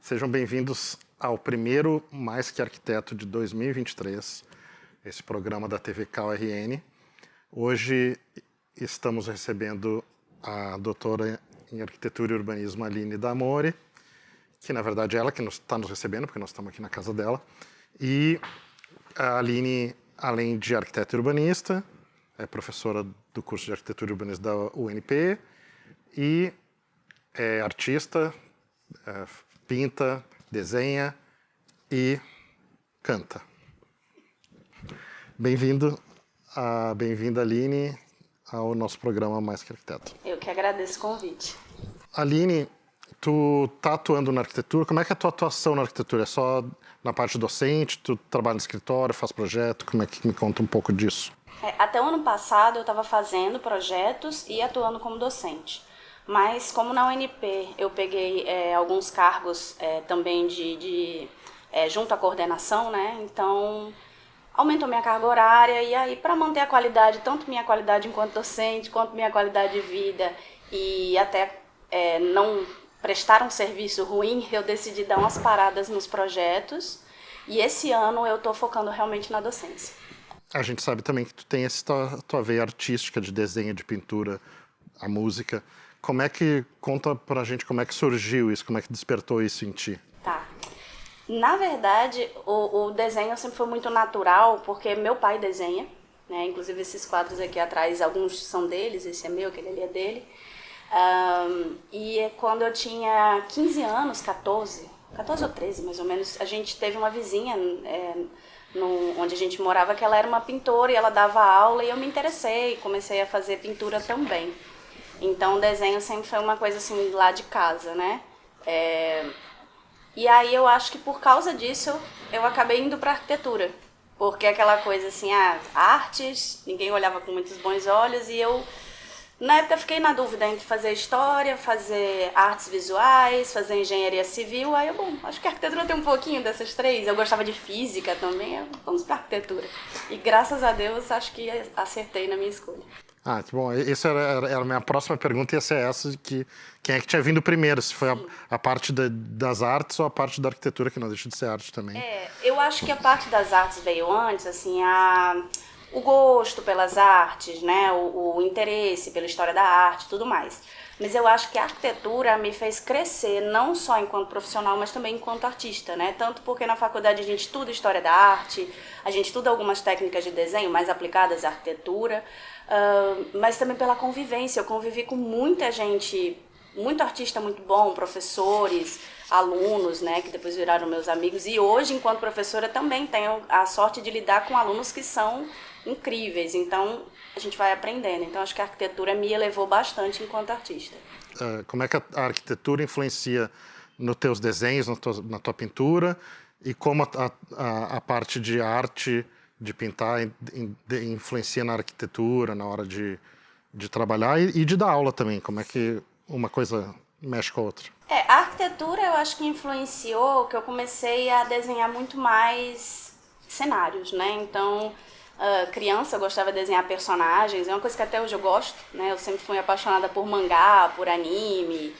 Sejam bem-vindos ao primeiro Mais Que Arquiteto de 2023, esse programa da TV CAU-RN. Hoje estamos recebendo a doutora em Arquitetura e Urbanismo, Aline D'Amore, que na verdade é ela que está nos recebendo, porque nós estamos aqui na casa dela. E a Aline, além de arquiteta e urbanista, é professora do curso de Arquitetura e Urbanismo da UNP e é artista, pinta, desenha e canta. Bem-vinda, Aline, ao nosso programa Mais Que Arquiteto. Eu que agradeço o convite. Aline, tu tá atuando na arquitetura, como é que é a tua atuação na arquitetura? É só na parte docente, tu trabalha no escritório, faz projeto, como é que me conta um pouco disso? Até o ano passado eu estava fazendo projetos e atuando como docente. Mas como na UNP eu peguei alguns cargos também junto à coordenação, né? Então aumentou minha carga horária e aí para manter a qualidade, tanto minha qualidade enquanto docente, quanto minha qualidade de vida e até não prestar um serviço ruim, eu decidi dar umas paradas nos projetos e esse ano eu estou focando realmente na docência. A gente sabe também que tu tem essa tua veia artística de desenho, de pintura, a música. Como é que, conta pra gente como é que surgiu isso, como é que despertou isso em ti? Tá. Na verdade, o desenho sempre foi muito natural, porque meu pai desenha, né? Inclusive esses quadros aqui atrás, alguns são deles, esse é meu, aquele ali é dele. E quando eu tinha 15 anos, 14 ou 13 mais ou menos, a gente teve uma vizinha onde a gente morava, que ela era uma pintora e ela dava aula e eu me interessei, comecei a fazer pintura também. Então o desenho sempre foi uma coisa assim lá de casa, né? E aí eu acho que por causa disso eu acabei indo para arquitetura, porque aquela coisa assim, artes, ninguém olhava com muitos bons olhos e eu na época fiquei na dúvida entre fazer história, fazer artes visuais, fazer engenharia civil. Aí acho que a arquitetura tem um pouquinho dessas três. Eu gostava de física também, vamos para arquitetura. E graças a Deus acho que acertei na minha escolha. Bom, essa era a minha próxima pergunta, ia ser essa, que quem é que tinha vindo primeiro, se foi a parte das artes ou a parte da arquitetura, que não deixa de ser arte também. Eu acho que a parte das artes veio antes, assim, o gosto pelas artes, né, o interesse pela história da arte e tudo mais. Mas eu acho que a arquitetura me fez crescer, não só enquanto profissional, mas também enquanto artista, né? Tanto porque na faculdade a gente estuda história da arte, a gente estuda algumas técnicas de desenho mais aplicadas à arquitetura, mas também pela convivência. Eu convivi com muita gente, muito artista muito bom, professores, alunos, né, que depois viraram meus amigos. E hoje, enquanto professora, também tenho a sorte de lidar com alunos que são incríveis. Então, a gente vai aprendendo. Então, acho que a arquitetura me elevou bastante enquanto artista. Como é que a arquitetura influencia nos teus desenhos, na tua pintura, e como a parte de arte, de pintar, influencia na arquitetura, na hora de trabalhar e de dar aula também? Como é que uma coisa mexe com a outra? A arquitetura eu acho que influenciou que eu comecei a desenhar muito mais cenários, né? Então, criança eu gostava de desenhar personagens, é uma coisa que até hoje eu gosto, né? Eu sempre fui apaixonada por mangá, por anime,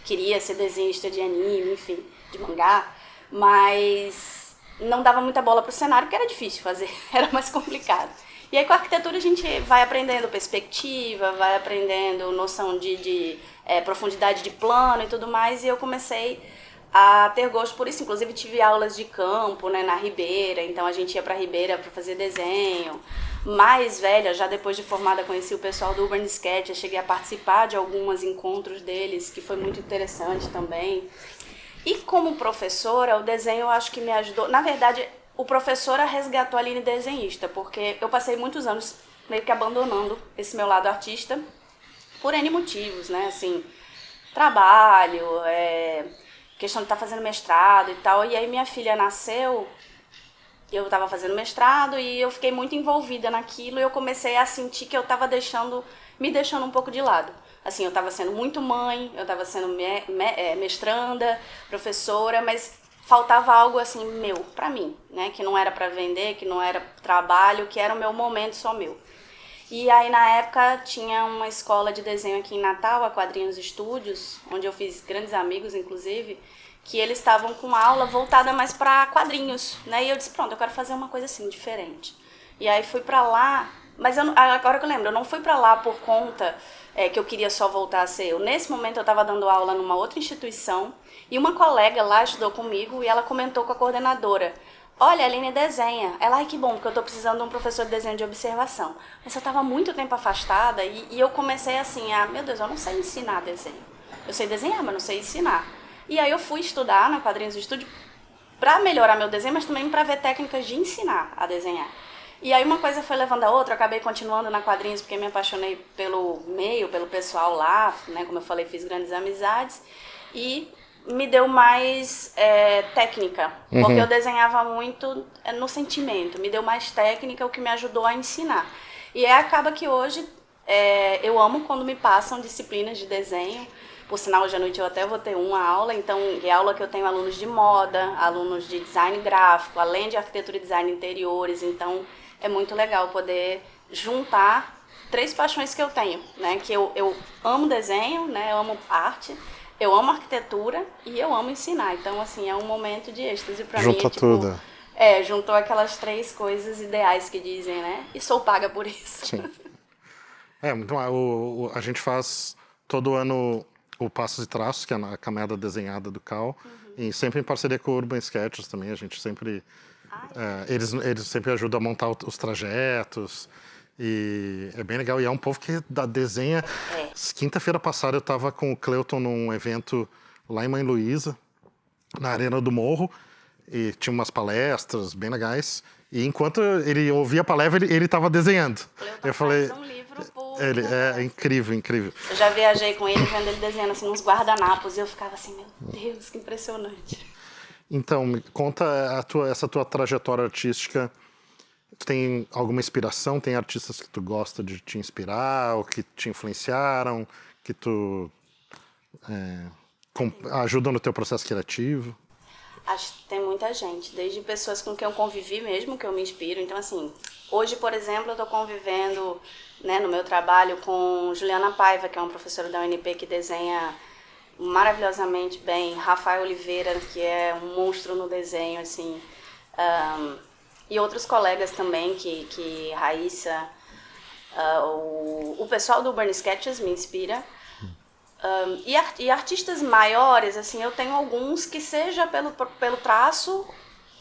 queria ser desenhista de anime, enfim, de mangá, mas não dava muita bola pro cenário, porque era difícil fazer, era mais complicado. E aí com a arquitetura a gente vai aprendendo perspectiva, vai aprendendo noção de profundidade de plano e tudo mais, e eu comecei a ter gosto por isso. Inclusive tive aulas de campo, né, na Ribeira, então a gente ia pra Ribeira para fazer desenho. Mais velha, já depois de formada, conheci o pessoal do Urban Sketch, eu cheguei a participar de alguns encontros deles, que foi muito interessante também. E como professora, o desenho eu acho que me ajudou. Na verdade, o professor resgatou a Aline desenhista, porque eu passei muitos anos meio que abandonando esse meu lado artista por N motivos, né? Assim, trabalho, questão de estar fazendo mestrado e tal. E aí minha filha nasceu, eu estava fazendo mestrado e eu fiquei muito envolvida naquilo e eu comecei a sentir que eu estava me deixando um pouco de lado. Assim, eu estava sendo muito mãe, eu estava sendo mestranda, professora, mas faltava algo assim meu, pra mim, né? Que não era pra vender, que não era trabalho, que era o meu momento só meu. E aí na época tinha uma escola de desenho aqui em Natal, a Quadrinhos Estúdios, onde eu fiz grandes amigos, inclusive, que eles estavam com aula voltada mais para quadrinhos, né? E eu disse, pronto, eu quero fazer uma coisa assim, diferente. E aí fui para lá, mas agora que eu lembro, eu não fui para lá por conta que eu queria só voltar a ser eu. Nesse momento eu estava dando aula numa outra instituição e uma colega lá estudou comigo e ela comentou com a coordenadora, olha, a Aline desenha. Ela, ai que bom, porque eu estou precisando de um professor de desenho de observação. Mas eu estava muito tempo afastada e eu comecei assim, meu Deus, eu não sei ensinar desenho. Eu sei desenhar, mas não sei ensinar. E aí eu fui estudar na Quadrinhos do Estúdio para melhorar meu desenho, mas também para ver técnicas de ensinar a desenhar. E aí uma coisa foi levando a outra, eu acabei continuando na Quadrinhos porque me apaixonei pelo meio, pelo pessoal lá, né? Como eu falei, fiz grandes amizades e me deu mais técnica, porque eu desenhava muito no sentimento, me deu mais técnica, o que me ajudou a ensinar. E acaba que hoje eu amo quando me passam disciplinas de desenho. Por sinal, hoje à noite eu até vou ter uma aula, então é aula que eu tenho alunos de moda, alunos de design gráfico, além de arquitetura e design interiores, então é muito legal poder juntar 3 paixões que eu tenho, né? Que eu amo desenho, né? Eu amo arte, eu amo arquitetura e eu amo ensinar. Então, assim, é um momento de êxtase pra mim. Junta tudo. Juntou aquelas 3 coisas ideais que dizem, né? E sou paga por isso. Sim. Então, a gente faz todo ano o Passos e Traços, que é a caminhada desenhada do Cal, e sempre em parceria com o Urban Sketches também, a gente sempre... eles sempre ajudam a montar os trajetos, e é bem legal. E é um povo que desenha... Quinta-feira passada eu estava com o Cleuton num evento lá em Mãe Luísa, na Arena do Morro, e tinha umas palestras bem legais, e enquanto ele ouvia a palestra, ele estava desenhando. Eu falei... Faz um livro ele é incrível, incrível. Eu já viajei com ele, vendo ele desenhando assim, uns guardanapos, e eu ficava assim, meu Deus, que impressionante. Então, me conta essa tua trajetória artística. Tu tem alguma inspiração? Tem artistas que tu gosta de te inspirar, ou que te influenciaram, que tu ajudam no teu processo criativo? Acho que tem muita gente, desde pessoas com quem eu convivi mesmo, que eu me inspiro. Então, assim, hoje, por exemplo, eu estou convivendo, né, no meu trabalho com Juliana Paiva, que é uma professora da UNP que desenha maravilhosamente bem, Rafael Oliveira, que é um monstro no desenho, assim, e outros colegas também, que Raíssa, o pessoal do Urban Sketches me inspira. E artistas maiores, assim, eu tenho alguns que seja pelo traço,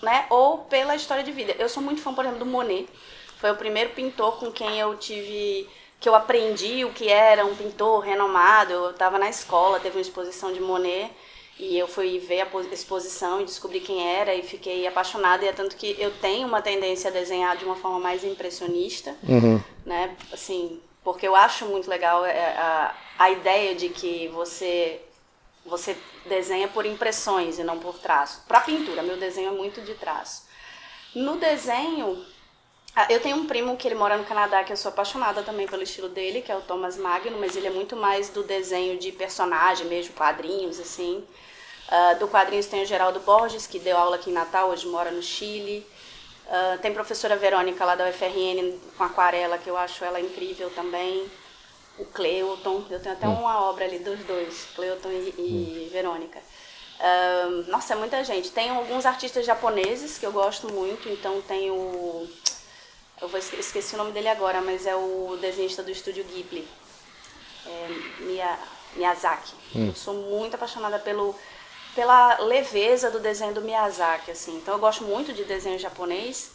né, ou pela história de vida. Eu sou muito fã, por exemplo, do Monet. Foi o primeiro pintor com quem que eu aprendi o que era um pintor renomado. Eu estava na escola, teve uma exposição de Monet, e eu fui ver a exposição e descobri quem era e fiquei apaixonada. E é tanto que eu tenho uma tendência a desenhar de uma forma mais impressionista, né, assim, porque eu acho muito legal a ideia de que você desenha por impressões e não por traço. Para pintura, meu desenho é muito de traço. No desenho, eu tenho um primo que ele mora no Canadá, que eu sou apaixonada também pelo estilo dele, que é o Thomas Magno, mas ele é muito mais do desenho de personagem mesmo, quadrinhos, assim. Do quadrinhos tem o Geraldo Borges, que deu aula aqui em Natal, hoje mora no Chile. Tem a professora Verônica lá da UFRN com aquarela, que eu acho ela incrível também. O Cleuton, eu tenho até uma obra ali dos dois, Cleuton e Verônica. Nossa, é muita gente. Tem alguns artistas japoneses que eu gosto muito, então tem eu esqueci o nome dele agora, mas é o desenhista do estúdio Ghibli, Miyazaki. Eu sou muito apaixonada pela leveza do desenho do Miyazaki, assim. Então eu gosto muito de desenho japonês,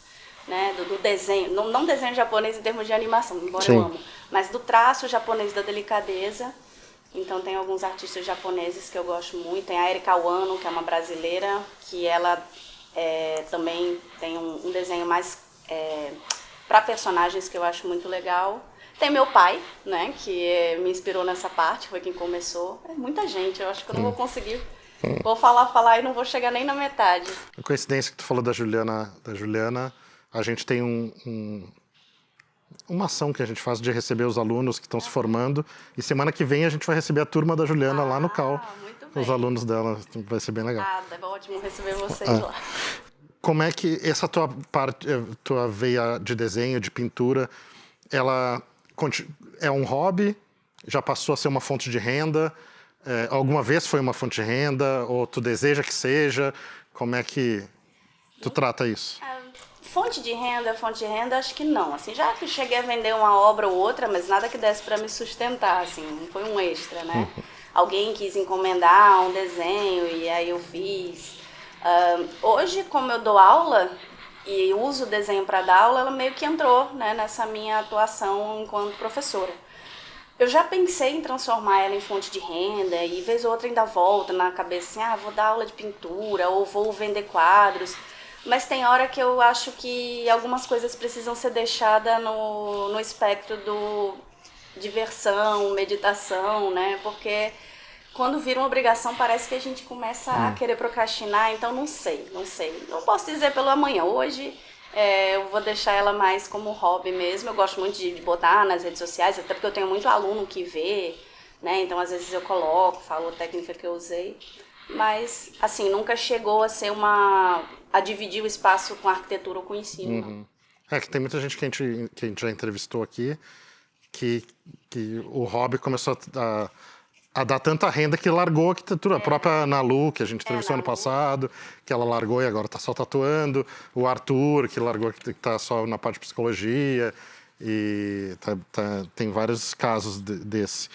né, do desenho, não desenho japonês em termos de animação, embora eu amo, mas do traço japonês, da delicadeza. Então tem alguns artistas japoneses que eu gosto muito. Tem a Erika Wano, que é uma brasileira, que ela também tem um desenho mais para personagens que eu acho muito legal. Tem meu pai, né, que me inspirou nessa parte, foi quem começou. É muita gente, eu acho que eu não vou conseguir. Vou falar e não vou chegar nem na metade. A coincidência que tu falou da Juliana, a gente tem uma ação que a gente faz de receber os alunos que estão se formando, e semana que vem a gente vai receber a turma da Juliana lá no Cal, os alunos dela, vai ser bem legal. É ótimo receber vocês lá. Como é que essa tua veia de desenho, de pintura, ela é um hobby, já passou a ser uma fonte de renda, Alguma vez foi uma fonte de renda? Ou tu deseja que seja? Como é que tu trata isso? Fonte de renda, acho que não. Assim, já que cheguei a vender uma obra ou outra, mas nada que desse para me sustentar, assim, não foi um extra, né? Alguém quis encomendar um desenho e aí eu fiz. Hoje, como eu dou aula e uso o desenho para dar aula, ela meio que entrou, né, nessa minha atuação enquanto professora. Eu já pensei em transformar ela em fonte de renda e vez ou outra ainda volta na cabeça assim, vou dar aula de pintura ou vou vender quadros. Mas tem hora que eu acho que algumas coisas precisam ser deixadas no espectro do diversão, meditação, né? Porque quando vira uma obrigação parece que a gente começa a querer procrastinar, então não sei. Não posso dizer pelo amanhã. Hoje eu vou deixar ela mais como hobby mesmo. Eu gosto muito de botar nas redes sociais, até porque eu tenho muito aluno que vê, né? Então às vezes eu coloco, falo a técnica que eu usei. Mas, assim, nunca chegou a ser a dividir o espaço com arquitetura ou com ensino. Que tem muita gente que a gente já entrevistou aqui que o hobby começou a dar tanta renda que largou a arquitetura. A própria Ana Lu, que a gente entrevistou ano passado, que ela largou e agora está só tatuando. O Arthur, que largou, que está só na parte de psicologia. E tem vários casos desse.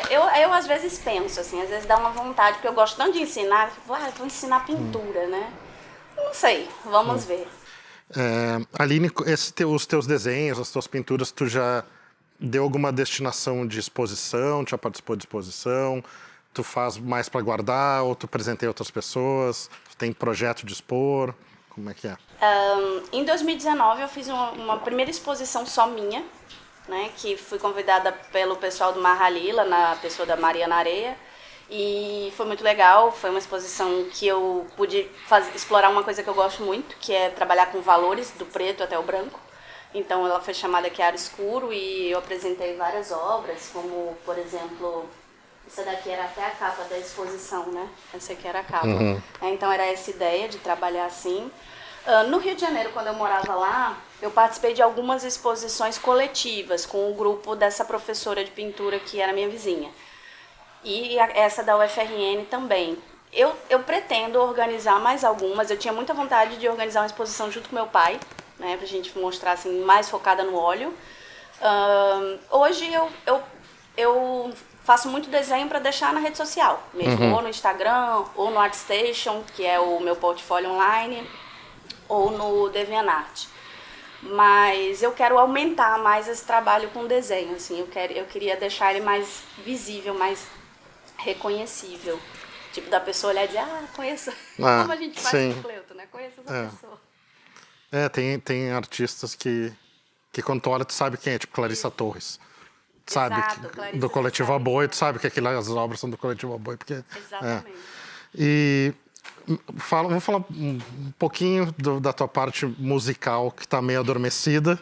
Eu às vezes penso, assim, às vezes dá uma vontade, porque eu gosto tanto de ensinar, eu vou ensinar pintura, né? Não sei, vamos ver. Aline, os teus desenhos, as tuas pinturas, tu já deu alguma destinação de exposição? Já participou de exposição? Tu faz mais para guardar ou tu presenteia outras pessoas? Tu tem projeto de expor? Como é que é? Em 2019 eu fiz uma primeira exposição só minha, né, que fui convidada pelo pessoal do Marralila, na pessoa da Mariana Areia, e foi muito legal. Foi uma exposição que eu pude explorar uma coisa que eu gosto muito, que é trabalhar com valores, do preto até o branco. Então ela foi chamada Chiaro Escuro e eu apresentei várias obras, como, por exemplo, essa daqui era até a capa da exposição, né? Essa aqui era a capa. Então era essa ideia de trabalhar assim. No Rio de Janeiro, quando eu morava lá, eu participei de algumas exposições coletivas com o grupo dessa professora de pintura que era minha vizinha. E essa da UFRN também. Eu pretendo organizar mais algumas. Eu tinha muita vontade de organizar uma exposição junto com meu pai, né, pra gente mostrar assim, mais focada no óleo. Hoje eu faço muito desenho para deixar na rede social, mesmo ou no Instagram, ou no ArtStation, que é o meu portfólio online, ou no DeviantArt. Mas eu quero aumentar mais esse trabalho com desenho, assim, eu queria deixar ele mais visível, mais reconhecível. Tipo, da pessoa olhar e dizer, conheço, como a gente faz com o Cleuto, né? Conheço essa pessoa. Tem artistas que quando tu olha, tu sabe quem é, tipo Clarissa Torres. Sabe? Exato, Clarissa, do Coletivo Aboio, tu sabe que as obras são do Coletivo Aboio. Porque, exatamente. E vamos falar um pouquinho da tua parte musical, que tá meio adormecida.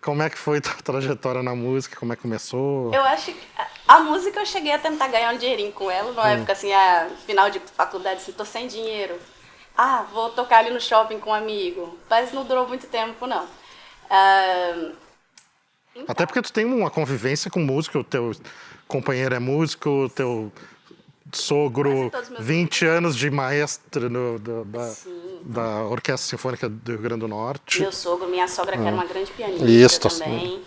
Como é que foi tua trajetória na música? Como é que começou? Eu acho que a música eu cheguei a tentar ganhar um dinheirinho com ela, numa época assim, final de faculdade, assim, tô sem dinheiro. Vou tocar ali no shopping com um amigo. Mas não durou muito tempo, não. Então. Até porque tu tem uma convivência com músico, o teu companheiro é músico, o teu sogro, 20 anos de maestro da Orquestra Sinfônica do Rio Grande do Norte. Meu sogro, minha sogra, que era uma grande pianista também.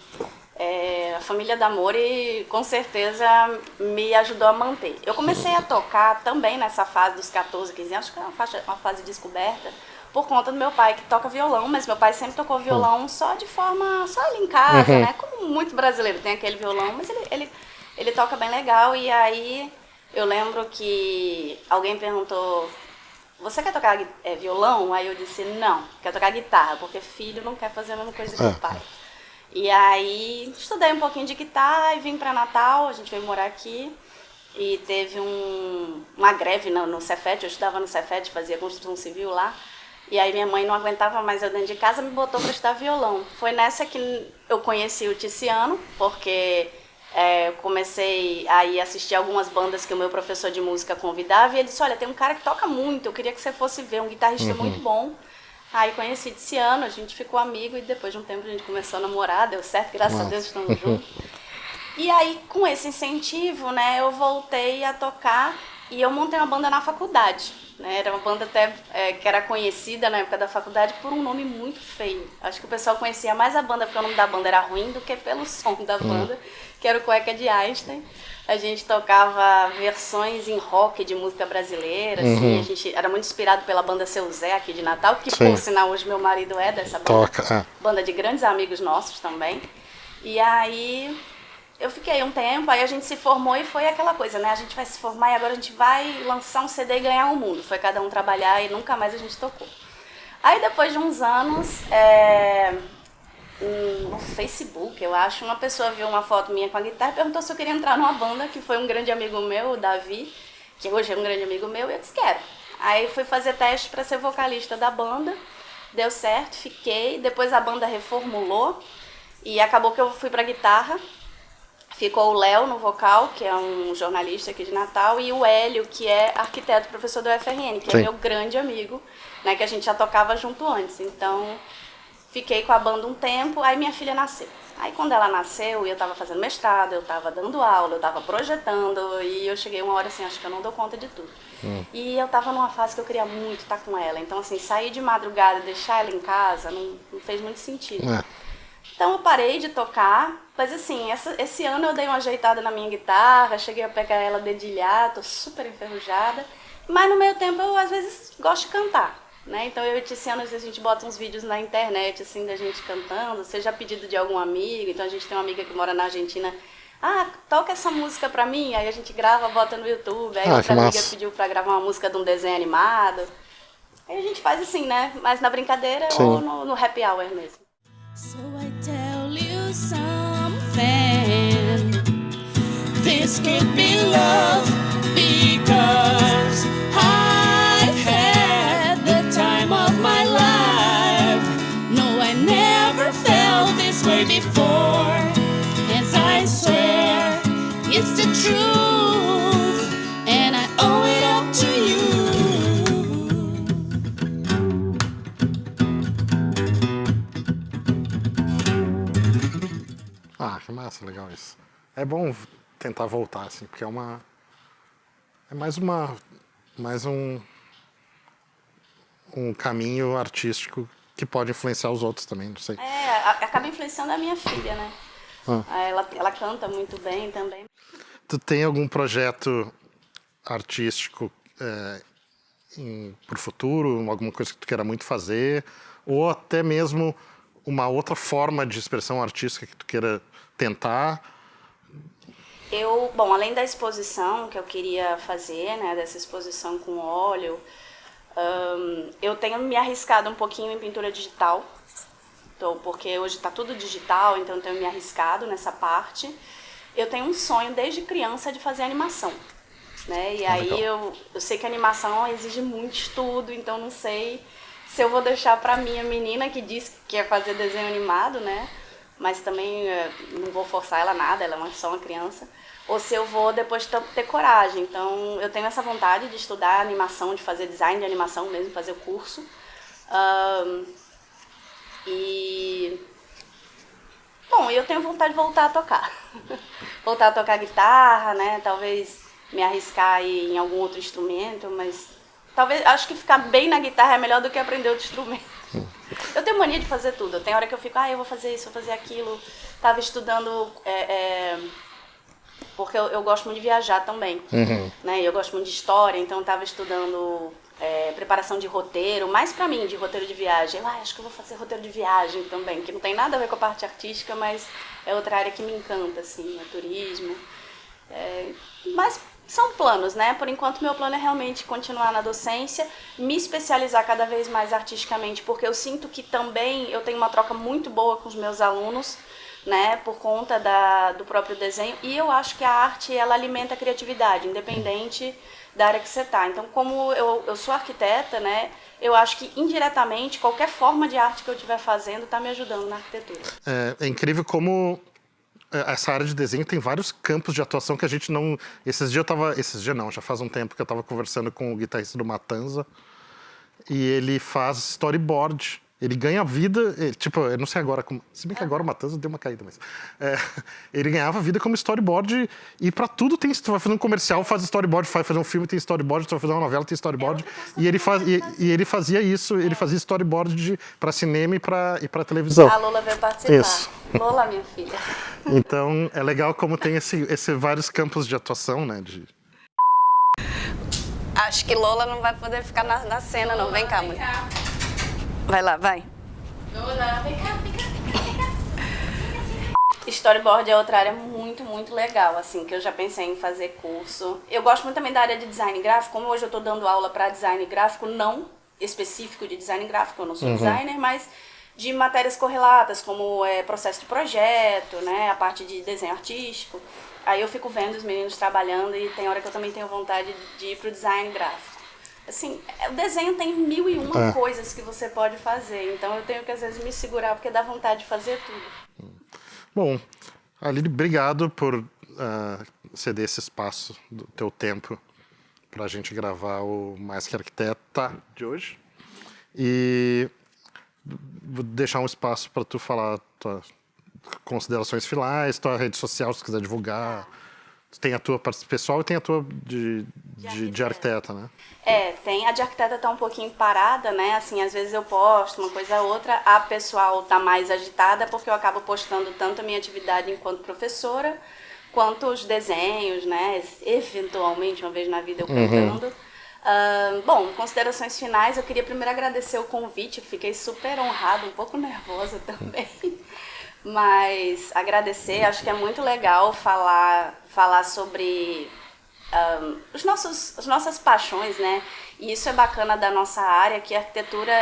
A família da Mori, com certeza, me ajudou a manter. Eu comecei a tocar também nessa fase dos 14, 15 anos, acho que era uma fase de descoberta, por conta do meu pai, que toca violão, mas meu pai sempre tocou violão só ali em casa, né? Como muito brasileiro, tem aquele violão, mas ele toca bem legal. E aí eu lembro que alguém perguntou, você quer tocar violão? Aí eu disse, não, quero tocar guitarra, porque filho não quer fazer a mesma coisa que o pai. E aí estudei um pouquinho de guitarra e vim para Natal, a gente veio morar aqui. E teve uma greve no Cefet, eu estudava no Cefet, fazia construção civil lá. E aí minha mãe não aguentava mais eu dentro de casa, me botou para estudar violão. Foi nessa que eu conheci o Tiziano, porque eu comecei a ir assistir algumas bandas que o meu professor de música convidava. E ele disse, olha, tem um cara que toca muito, eu queria que você fosse ver, um guitarrista muito bom. Aí conheci o Tiziano, a gente ficou amigo e depois de um tempo a gente começou a namorar, deu certo, graças a Deus estamos juntos. E aí, com esse incentivo, né, eu voltei a tocar e eu montei uma banda na faculdade. Né? Era uma banda até que era conhecida na época da faculdade por um nome muito feio. Acho que o pessoal conhecia mais a banda porque o nome da banda era ruim do que pelo som da banda, que era o Cueca de Einstein. A gente tocava versões em rock de música brasileira, assim. A gente era muito inspirado pela banda Seu Zé aqui de Natal, que por sinal hoje meu marido é dessa banda. Banda de grandes amigos nossos também. E aí eu fiquei um tempo, aí a gente se formou e foi aquela coisa, né? A gente vai se formar e agora a gente vai lançar um CD e ganhar o mundo. Foi cada um trabalhar e nunca mais a gente tocou. Aí depois de uns anos, no Facebook, eu acho, uma pessoa viu uma foto minha com a guitarra e perguntou se eu queria entrar numa banda, que foi um grande amigo meu, o Davi, que hoje é um grande amigo meu, e eu disse quero. Aí fui fazer teste para ser vocalista da banda, deu certo, fiquei, depois a banda reformulou e acabou que eu fui para guitarra. Ficou o Léo no vocal, que é um jornalista aqui de Natal, e o Hélio, que é arquiteto, professor do UFRN, que é meu grande amigo, né, que a gente já tocava junto antes. Então, fiquei com a banda um tempo, aí minha filha nasceu. Aí quando ela nasceu, eu estava fazendo mestrado, eu estava dando aula, eu estava projetando, e eu cheguei uma hora assim, acho que eu não dou conta de tudo. E eu estava numa fase que eu queria muito estar com ela. Então, assim, sair de madrugada e deixar ela em casa não fez muito sentido. Então eu parei de tocar, mas assim, esse ano eu dei uma ajeitada na minha guitarra, cheguei a pegar ela dedilhar, tô super enferrujada, mas no meio tempo eu às vezes gosto de cantar, né? Então eu e Tiziano, às vezes a gente bota uns vídeos na internet, assim, da gente cantando, seja a pedido de algum amigo, então a gente tem uma amiga que mora na Argentina, toca essa música pra mim, aí a gente grava, bota no YouTube, aí outra amiga pediu pra gravar uma música de um desenho animado, aí a gente faz assim, né? Mas na brincadeira ou no happy hour mesmo. So I tell you something. This could be love because I've had the time of my life. No, I never felt this way before. As I swear, it's the truth, and I owe it all to you. Que massa, legal isso. É bom tentar voltar, assim, porque é mais um caminho artístico que pode influenciar os outros também, não sei. Acaba influenciando a minha filha, né? Ela canta muito bem também. Tu tem algum projeto artístico pro futuro, alguma coisa que tu queira muito fazer, ou até mesmo uma outra forma de expressão artística que tu queira tentar? Bom, além da exposição que eu queria fazer, né, dessa exposição com óleo, eu tenho me arriscado um pouquinho em pintura digital, porque hoje está tudo digital, então eu tenho me arriscado nessa parte. Eu tenho um sonho desde criança de fazer animação, né? E aí eu sei que a animação exige muito estudo, então não sei se eu vou deixar para minha menina que diz que quer fazer desenho animado, né? Mas também não vou forçar ela nada, ela é só uma criança. Ou se eu vou depois ter coragem. Então eu tenho essa vontade de estudar animação, de fazer design de animação mesmo, fazer o curso. Bom, eu tenho vontade de voltar a tocar. Voltar a tocar guitarra, né? Talvez me arriscar aí em algum outro instrumento, mas talvez, acho que ficar bem na guitarra é melhor do que aprender outro instrumento. Eu tenho mania de fazer tudo. Tem hora que eu fico, eu vou fazer isso, vou fazer aquilo. Tava estudando, porque eu gosto muito de viajar também. Né? Eu gosto muito de história, então eu tava estudando preparação de roteiro, mais pra mim, de roteiro de viagem. Eu acho que eu vou fazer roteiro de viagem também, que não tem nada a ver com a parte artística, mas é outra área que me encanta, assim, é turismo. Mas são planos, né? Por enquanto, meu plano é realmente continuar na docência, me especializar cada vez mais artisticamente, porque eu sinto que também eu tenho uma troca muito boa com os meus alunos, né? Por conta do próprio desenho. E eu acho que a arte, ela alimenta a criatividade, independente da área que você está. Então, como eu sou arquiteta, né? Eu acho que, indiretamente, qualquer forma de arte que eu estiver fazendo está me ajudando na arquitetura. É incrível como essa área de desenho tem vários campos de atuação que a gente não... Esses dias não, já faz um tempo que eu estava conversando com o guitarrista do Matanza e ele faz storyboard. ele ganha vida, tipo, eu não sei agora como, se bem que agora o Matanza deu uma caída, mas ele ganhava vida como storyboard e pra tudo tem, tu vai fazer um comercial, faz storyboard, vai fazer um filme, tem storyboard, tu vai fazer uma novela, tem storyboard, e ele fazia isso, ele fazia storyboard pra cinema e pra televisão. A Lola veio participar. Isso. Lola, minha filha. Então, é legal como tem esse vários campos de atuação, né, Acho que Lola não vai poder ficar na cena, não. Vem cá, mulher. Vai lá, vai. Lola, vem cá, vem cá, vem cá. Storyboard é outra área muito, muito legal, assim, que eu já pensei em fazer curso. Eu gosto muito também da área de design gráfico, como hoje eu tô dando aula para design gráfico, não específico de design gráfico, eu não sou designer, mas de matérias correlatas, como processo de projeto, né, a parte de desenho artístico. Aí eu fico vendo os meninos trabalhando e tem hora que eu também tenho vontade de ir pro design gráfico. Assim, o desenho tem 1001 coisas que você pode fazer, então eu tenho que às vezes me segurar porque dá vontade de fazer tudo. Bom, Aline, obrigado por ceder esse espaço do teu tempo para a gente gravar o Mais Que Arquiteta de hoje. E vou deixar um espaço para tu falar tuas considerações finais, tua rede social, se quiser divulgar. Tem a tua parte pessoal e tem a tua de arquiteta, né? Tem. A de arquiteta tá um pouquinho parada, né? Assim, às vezes eu posto uma coisa ou outra. A pessoal tá mais agitada porque eu acabo postando tanto a minha atividade enquanto professora, quanto os desenhos, né? Eventualmente, uma vez na vida eu cantando. Bom, considerações finais. Eu queria primeiro agradecer o convite. Eu fiquei super honrada, um pouco nervosa também. Mas agradecer, acho que é muito legal falar sobre as nossas paixões, né? E isso é bacana da nossa área, que a arquitetura,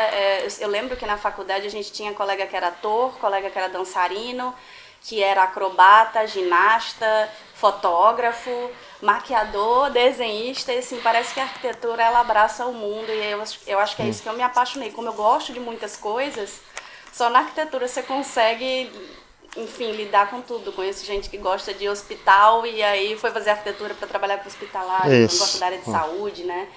eu lembro que na faculdade a gente tinha colega que era ator, colega que era dançarino, que era acrobata, ginasta, fotógrafo, maquiador, desenhista, e assim, parece que a arquitetura ela abraça o mundo, e eu acho que é isso que eu me apaixonei. Como eu gosto de muitas coisas, só na arquitetura você consegue, enfim, lidar com tudo. Conheço gente que gosta de hospital e aí foi fazer arquitetura para trabalhar com hospitalar, eu gosto da área de saúde, né?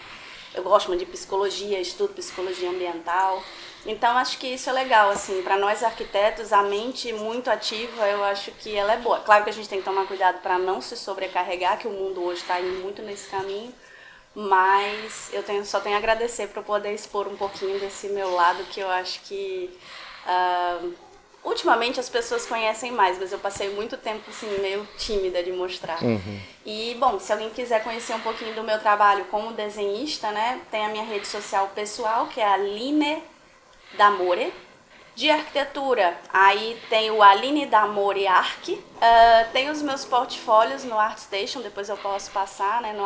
Eu gosto muito de psicologia, estudo psicologia ambiental. Então, acho que isso é legal, assim, para nós arquitetos, a mente muito ativa, eu acho que ela é boa. Claro que a gente tem que tomar cuidado para não se sobrecarregar, que o mundo hoje está indo muito nesse caminho, mas eu só tenho a agradecer por poder expor um pouquinho desse meu lado, que eu acho que ultimamente as pessoas conhecem mais, mas eu passei muito tempo assim, meio tímida de mostrar. E, bom, se alguém quiser conhecer um pouquinho do meu trabalho como desenhista, né, tem a minha rede social pessoal, que é a Aline D'Amore. De arquitetura, aí tem o Aline D'Amore Arc. Tem os meus portfólios no ArtStation, depois eu posso passar, né? No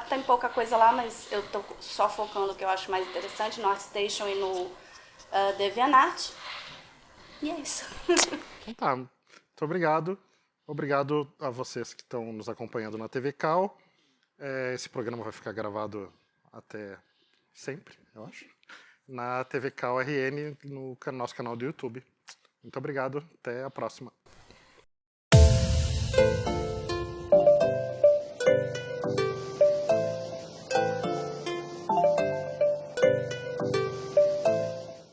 tem pouca coisa lá, mas eu tô só focando o que eu acho mais interessante no ArtStation e no DeviantArt. E é isso. Então tá, muito obrigado. Obrigado a vocês que estão nos acompanhando na TV Cal. Esse programa vai ficar gravado até sempre, eu acho, na TV Cal RN, no nosso canal do YouTube. Muito obrigado, até a próxima.